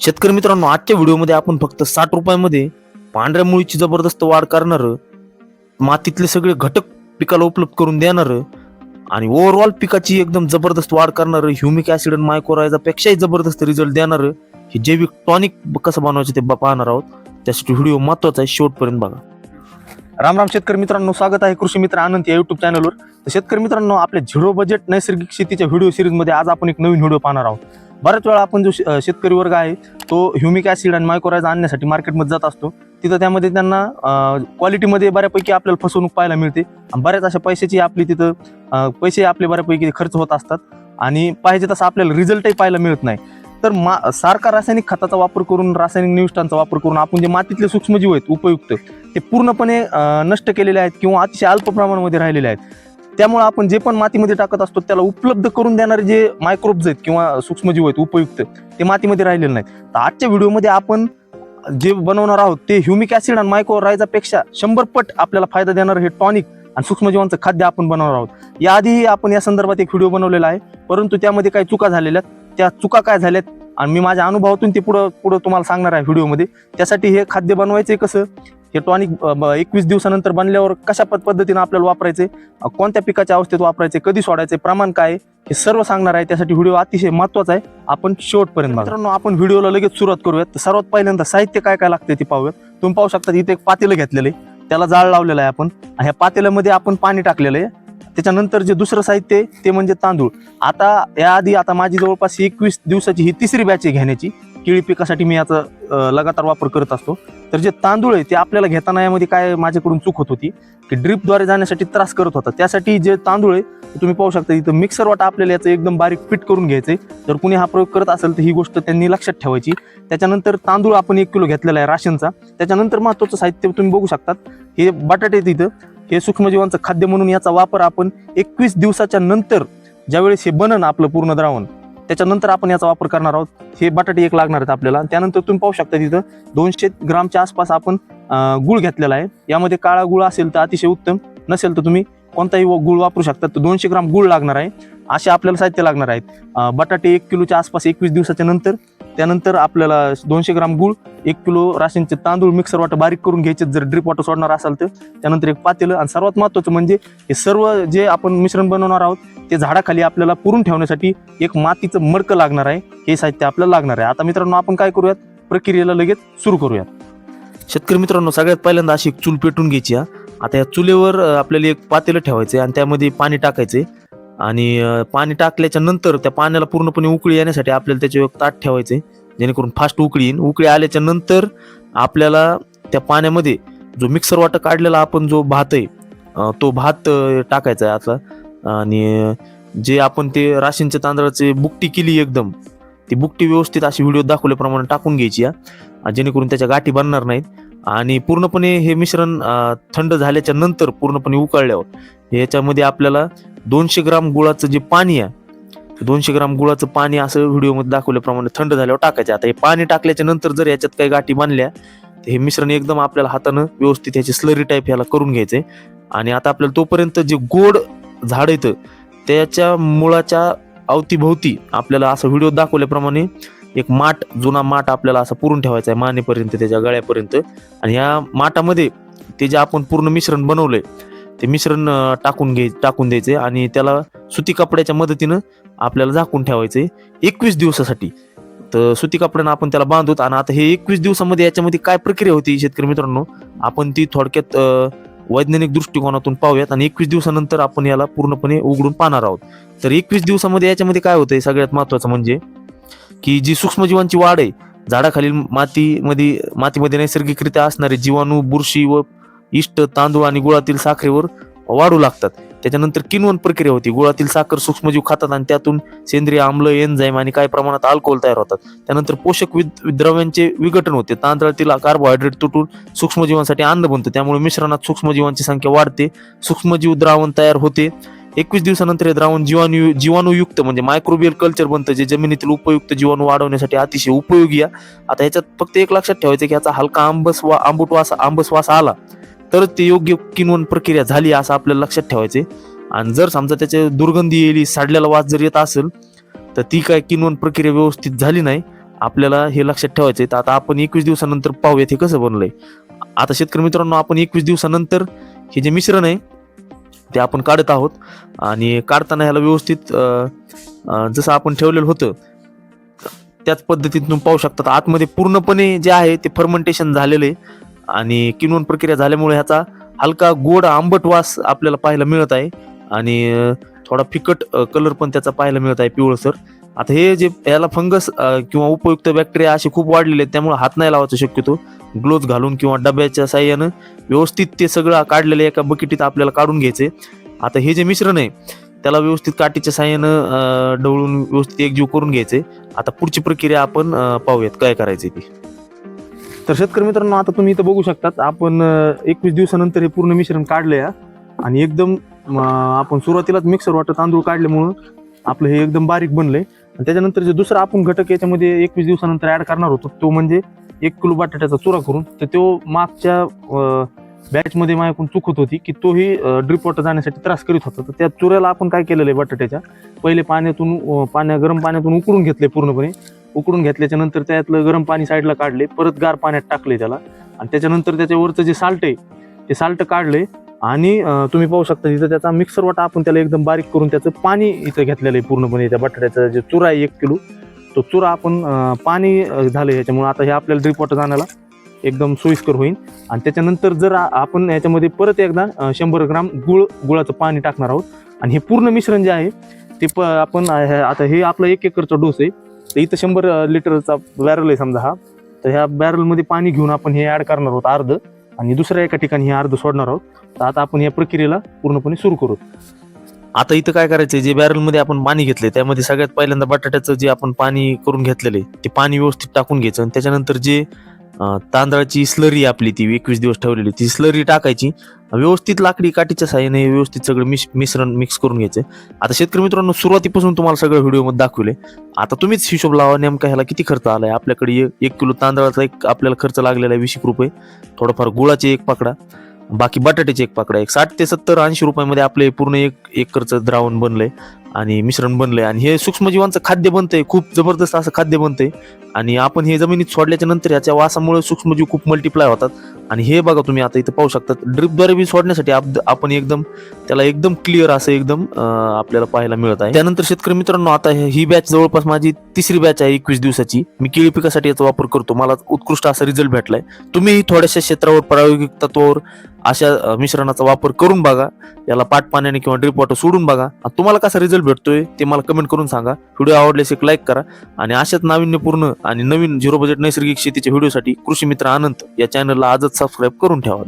शेतकरी मित्रांनो, आजच्या व्हिडिओमध्ये आपण फक्त 60 रुपयामध्ये पांढऱ्या मुळीची जबरदस्त वाढ करणारं, मातीतले सगळे घटक पिकाला उपलब्ध करून देणारं आणि ओव्हरऑल पिकाची एकदम जबरदस्त वाढ करणारं, ह्युमिक ऍसिड आणि मायक्रोरायझा पेक्षाही जबरदस्त रिझल्ट देणारं हे जैविक टॉनिक कसं बनवायचं ते पाहणार आहोत. त्यासाठी व्हिडिओ महत्वाचा आहे, शेवटपर्यंत बघा. राम राम शेतकरी मित्रांनो, स्वागत आहे कृषी मित्र आनंद या युट्यूब चॅनलवर. तर शेतकरी मित्रांनो, आपल्या झिरो बजेट नैसर्गिक शेतीच्या व्हिडिओ सिरीजमध्ये आज आपण एक नवीन व्हिडिओ पाहणार आहोत. बऱ्याच वेळा आपण जो शेतकरी वर्ग आहे तो ह्युमिक ऍसिड आणि मायक्रोरायझा आणण्यासाठी मार्केटमध्ये जात असतो. तिथं त्यामध्ये त्यांना क्वालिटीमध्ये बऱ्यापैकी आपल्याला फसवणूक पाहायला मिळते आणि बऱ्याच अशा पैशाची आपली तिथं पैसे आपले बऱ्यापैकी खर्च होत असतात आणि पाहिजे तसं आपल्याला रिझल्टही पाहायला मिळत नाही. तर सारखा रासायनिक खताचा वापर करून, रासायनिक निविष्ठांचा वापर करून आपण जे मातीतले सूक्ष्मजीव आहेत उपयुक्त ते पूर्णपणे नष्ट केलेले आहेत किंवा अतिशय अल्प प्रमाणामध्ये राहिलेले आहेत. त्यामुळे आपण जे पण मातीमध्ये टाकत असतो त्याला उपलब्ध करून देणारे जे मायक्रोब्स आहेत किंवा सूक्ष्मजीव आहेत उपयुक्त ते मातीमध्ये राहिलेले नाहीत. तर आजच्या व्हिडिओमध्ये आपण जे बनवणार आहोत ते ह्युमिक ऍसिड आणि मायक्रोरायझापेक्षा 100 पट आपल्याला फायदा देणारं हे टॉनिक आणि सूक्ष्मजीवांचं खाद्य आपण बनवणार आहोत. याआधीही आपण या संदर्भात एक व्हिडिओ बनवलेला आहे, परंतु त्यामध्ये काही चुका झालेल्या, त्या चुका काय झाल्यात आणि मी माझ्या अनुभवातून ते पुढं तुम्हाला सांगणार आहे व्हिडिओमध्ये. त्यासाठी हे खाद्य बनवायचे कसं, हे टॉनिक 21 दिवसानंतर बनल्यावर कशा पद्धतीने आपल्याला वापरायचे, कोणत्या पिकाच्या अवस्थेत वापरायचे, कधी सोडायचे, प्रमाण काय, हे सर्व सांगणार आहे. त्यासाठी व्हिडिओ अतिशय महत्वाचा आहे, आपण शेवटपर्यंत बघा. मित्रांनो, आपण व्हिडिओला लगेच सुरुवात करूयात. तर सर्वात पहिल्यांदा साहित्य काय काय लागते ते पाहूयात. तुम्ही पाहू शकता इथे एक पातेलं घेतलेलं आहे, त्याला जाळ लावलेला आहे आपण. ह्या पातेल्यामध्ये आपण पाणी टाकलेलं आहे. त्याच्यानंतर जे दुसरं साहित्य आहे ते म्हणजे तांदूळ. आता माझी जवळपास 21 दिवसाची ही तिसरी बॅच आहे घेण्याची. केळी पिकासाठी मी याचा लगातार वापर करत असतो. तर जे तांदूळ आहे ते आपल्याला घेताना यामध्ये काय माझ्याकडून चूक होत होती की ड्रिपद्वारे जाण्यासाठी त्रास करत होता. त्यासाठी जे तांदूळ आहे तुम्ही पाहू शकता इथं मिक्सर वाटा आपल्याला याचं एकदम बारीक पीठ करून घ्यायचंय. जर कुणी हा प्रयोग करत असेल तर ही गोष्ट त्यांनी लक्षात ठेवायची. त्याच्यानंतर तांदूळ आपण 1 किलो घेतलेला आहे राशनचा. त्याच्यानंतर महत्वाचं साहित्य तुम्ही बघू शकतात, हे बटाटे तिथं, हे सूक्ष्मजीवांचं खाद्य म्हणून याचा वापर आपण 21 दिवसाच्या नंतर ज्यावेळेस हे बनन आपलं पूर्ण द्रावण, त्याच्यानंतर आपण याचा वापर करणार आहोत. हे बटाटे 1 लागणार आहेत आपल्याला. त्यानंतर तुम्ही पाहू शकता तिथं 200 ग्रामच्या आसपास आपण गुळ घेतलेला आहे. यामध्ये काळा गुळ असेल तर अतिशय उत्तम, नसेल तर तुम्ही कोणताही गुळ वापरू शकता. तर 200 ग्राम गुळ लागणार आहे. असे आपल्याला साहित्य लागणार आहेत. बटाटे 1 किलोच्या आसपास 21 दिवसाच्या नंतर. त्यानंतर आपल्याला 200 ग्राम गुळ, 1 किलो राशनचे तांदूळ मिक्सर वाटा बारीक करून घ्यायचे जर ड्रिप वॉटर सोडणार असाल तर. त्यानंतर एक पातेलं आणि सर्वात महत्वाचं म्हणजे हे सर्व जे आपण मिश्रण बनवणार आहोत ते झाडाखाली आपल्याला पुरून ठेवण्यासाठी एक मातीचं मडकं लागणार आहे. हे साहित्य आपल्याला लागणार आहे. आता मित्रांनो, आपण काय करूयात, प्रक्रियेला लगेच सुरू करूयात. शेतकरी मित्रांनो, सगळ्यात पहिल्यांदा अशी एक चूल पेटून घ्यायची. आता या चुलीवर आपल्याला एक पातेलं ठेवायचं आणि त्यामध्ये पाणी टाकायचे आणि पाणी टाकल्याच्या नंतर त्या पाण्याला पूर्णपणे उकळी येण्यासाठी आपल्याला त्याच्यावर एक ताट ठेवायचे, जेणेकरून फास्ट उकळी येईल. उकळी आल्याच्या नंतर आपल्याला त्या पाण्यामध्ये जो मिक्सर वाटा काढलेला आपण जो भात आहे तो भात टाकायचा आहे आता. आणि जे आपण ते राशींच्या तांदळाची बुकटी केली एकदम, ती बुकटी व्यवस्थित अशी व्हिडिओ दाखवल्याप्रमाणे टाकून घ्यायची, जेणेकरून त्याच्या गाठी बनणार नाहीत. आणि पूर्णपणे हे मिश्रण थंड झाल्याच्या नंतर पूर्णपणे उकळल्यावर याच्यामध्ये आपल्याला 200 ग्राम गुळाचं जे पाणी आहे, 200 ग्राम गुळाचं पाणी असं व्हिडिओमध्ये दाखवल्याप्रमाणे थंड झाल्यावर टाकायचं. आता हे पाणी टाकल्याच्या नंतर जर याच्यात काही गाठी बांधल्या तर हे मिश्रण एकदम आपल्याला हातानं व्यवस्थित ह्याची स्लरी टाईप ह्याला करून घ्यायचंय. आणि आता आपल्याला तोपर्यंत जे गोड झाड येतं त्याच्या मुळाच्या अवतीभोवती आपल्याला असं व्हिडिओ दाखवल्याप्रमाणे एक माठ, जुना माठ आपल्याला असं पुरून ठेवायचा आहे मानेपर्यंत, त्याच्या गळ्यापर्यंत. आणि ह्या माठामध्ये ते जे आपण पूर्ण मिश्रण बनवलंय ते मिश्रण टाकून द्यायचे आणि त्याला सुती कपड्याच्या मदतीनं आपल्याला झाकून ठेवायचे 21 दिवसासाठी. तर सुती कपड्यानं आपण त्याला बांधूत. आणि आता हे 21 दिवसामध्ये याच्यामध्ये काय प्रक्रिया होती शेतकरी मित्रांनो, आपण ती थोडक्यात वैज्ञानिक दृष्टिकोनातून पाहूयात आणि 21 दिवसानंतर आपण याला पूर्णपणे उघडून पाहणार आहोत. तर 21 दिवसामध्ये याच्यामध्ये काय होतंय, सगळ्यात महत्वाचं म्हणजे की जी सूक्ष्मजीवांची वाढ आहे, झाडाखालील मातीमध्ये नैसर्गिकरित्या असणारे जीवाणू, बुरशी व इष्ट तांदूळ आणि गुळातील साखरेवर वाढू लागतात. त्याच्यानंतर किण्वन प्रक्रिया होती. गुळातील साखर सूक्ष्मजीव खातात आणि त्यातून सेंद्रिय आम्ल, एन्झाईम आणि काही प्रमाणात अल्कोहोल तयार होतात. त्यानंतर पोषक द्रव्यांचे विघटन होते. तांदळातील कार्बोहायड्रेट तुटून सूक्ष्मजीवांसाठी अन्न बनतं. त्यामुळे मिश्रणात सूक्ष्मजीवांची संख्या वाढते, सूक्ष्मजीव द्रावण तयार होते. 21 दिवसानंतर हे द्रावण जीवाणूयुक्त म्हणजे मायक्रोबियल कल्चर बनतं, जे जमिनीतील उपयुक्त जीवाणू वाढवण्यासाठी अतिशय उपयोगी आहे. आता ह्याच्यात फक्त एक लक्षात ठेवायचं की याचा हलका आंबट वास आला तर ते योग्य किण्वन प्रक्रिया झाली असं आपल्याला लक्षात ठेवायचे. आणि जर समजा त्याचे दुर्गंधी येईल, सडलेला वास जर येत असेल तर ती काय किण्वन प्रक्रिया व्यवस्थित झाली नाही आपल्याला हे लक्षात ठेवायचं आहे. तर आता आपण 21 दिवसानंतर पाहूयात हे कसं बनलंय. आता शेतकरी मित्रांनो, आपण 21 दिवसानंतर हे जे मिश्रण आहे ते आपण काढत आहोत आणि काढताना ह्याला व्यवस्थित जसं आपण ठेवलेलं होतं त्याच पद्धतीने तुम्ही पाहू शकता. आतमध्ये पूर्णपणे जे आहे ते फर्मेंटेशन झालेलं आहे आणि किण्वन प्रक्रिया झाल्यामुळे ह्याचा हलका गोड आंबट वास आपल्याला पाहायला मिळत आहे आणि थोडा फिकट कलर पण त्याचा पाहायला मिळत आहे, पिवळसर. आता हे जे याला फंगस किंवा उपयुक्त बॅक्टेरिया असे खूप वाढलेले आहेत, त्यामुळे हात नाही लावायचा शक्यतो. ग्लोव्ज घालून किंवा डब्याच्या साह्यानं व्यवस्थित ते सगळं काढलेलं एका बकेटीत आपल्याला काढून घ्यायचे. आता हे जे मिश्रण आहे त्याला व्यवस्थित काठीच्या साह्यानं ढवळून व्यवस्थित एकजीव करून घ्यायचे. आता पुढची प्रक्रिया आपण पाहूयात काय करायची ती. तर शेतकरी मित्रांनो, आता तुम्ही इथं बघू शकतात आपण 21 दिवसानंतर हे पूर्ण मिश्रण काढलंय आणि एकदम आपण सुरुवातीलाच मिक्सर वाटत तांदूळ काढल्यामुळं आपलं हे एकदम बारीक बनलंय. आणि त्याच्यानंतर जे दुसरा आपण घटक याच्यामध्ये 21 दिवसानंतर ऍड करणार होतो तो म्हणजे 1 किलो बटाट्याचा चुरा करून. तर तो मागच्या बॅचमध्ये माझ्याकडून चूक होती की तोही ड्रिप वॉटर जाण्यासाठी त्रास करीत होता. तर त्या चुऱ्याला आपण काय केलेलं आहे, बटाट्याच्या पहिले गरम पाण्यातून उकळून घेतले, पूर्णपणे उकळून घेतल्याच्या नंतर त्यातलं गरम पाणी साईडला काढले, परत गार पाण्यात टाकले त्याला आणि त्याच्यानंतर त्याच्यावरचं जे साल्ट आहे ते साल्ट काढले आणि तुम्ही पाहू शकता इथं त्याचा मिक्सर वाटा आपण त्याला एकदम बारीक करून त्याचं पाणी इथं घेतलेलं आहे. पूर्णपणे त्या बटाट्याचा जे चुरा आहे 1 किलो, तो चुरा आपण पाणी झालं ह्याच्यामुळे आता हे आपल्याला ड्रिप वॉटर जाण्याला एकदम सोयीस्कर होईल. आणि त्याच्यानंतर जर आपण याच्यामध्ये परत एकदा 100 ग्राम गुळाचं पाणी टाकणार आहोत आणि हे पूर्ण मिश्रण जे आहे ते आपण आता हे आपला 1 एकरचा डोस आहे, तर इथं 100 लिटरचा बॅरल आहे समजा हा. तर ह्या बॅरलमध्ये पाणी घेऊन आपण हे ऍड करणार आहोत अर्ध आणि दुसऱ्या एका ठिकाणी हे अर्ध सोडणार आहोत. तर आता आपण या प्रक्रियेला पूर्णपणे सुरू करू. आता इथं काय करायचंय, जे बॅरलमध्ये आपण पाणी घेतलंय त्यामध्ये सगळ्यात पहिल्यांदा बटाट्याचं जे आपण पाणी करून घेतलेलं आहे ते पाणी व्यवस्थित टाकून घ्यायचं आणि त्याच्यानंतर जे तांदळाची स्लरी आपली ती 21 दिवस ठेवलेली ती स्लरी टाकायची, व्यवस्थित लाकडी काठीच्या साहाय्याने व्यवस्थित सगळं मिश्रण मिक्स करून घ्यायचं. आता शेतकरी मित्रांनो, सुरुवातीपासून तुम्हाला सगळं व्हिडिओमध्ये दाखवले. आता तुम्हीच हिशोब लावा नेमका ह्याला किती खर्च आलाय. आपल्याकडे 1 किलो तांदळाचा आपल्याला खर्च लागलेला आहे 20 रुपये, थोडंफार गुळाचे 1 पाकडा, बाकी बटाट्याचे 1 पाकडा, 60 ते 70 80 रुपयामध्ये आपले पूर्ण 1 एकरचं द्रावण बनलंय आणि मिश्रण बनलंय. आणि हे सूक्ष्मजीवांचं खाद्य बनतंय, खूप जबरदस्त असं खाद्य बनतंय. आणि आपण हे जमिनीत सोडल्याच्या नंतर याच्या वासामुळे सूक्ष्मजीव खूप मल्टिप्लाय होतात. आणि हे बघा तुम्ही आता इथं पाहू शकता, ड्रिपद्वारे बी सोडण्यासाठी आपण एकदम त्याला एकदम क्लिअर असं एकदम आपल्याला पाहायला मिळत आहे. त्यानंतर शेतकरी मित्रांनो, आता ही बॅच जवळपास माझी 3री बॅच आहे 21 दिवसाची. मी केळी पिकासाठी याचा वापर करतो, मला उत्कृष्ट असा रिझल्ट भेटलाय. तुम्ही थोड्याशा क्षेत्रावर प्रायोगिक तत्वावर अशा मिश्रणाचा वापर करून बघा, याला पाट पाण्याने किंवा ड्रिप वॉटर सोडून बघा. तुम्हाला कसा रिझल्ट भेटतोय ते मला कमेंट करून सांगा. व्हिडिओ आवडल्यास एक लाईक करा आणि अशाच नाविन्यपूर्ण आणि नवीन 0 बजेट नैसर्गिक शेतीच्या व्हिडिओसाठी कृषी मित्र अनंत या चॅनलला आजच सबस्क्राईब करून ठेवा.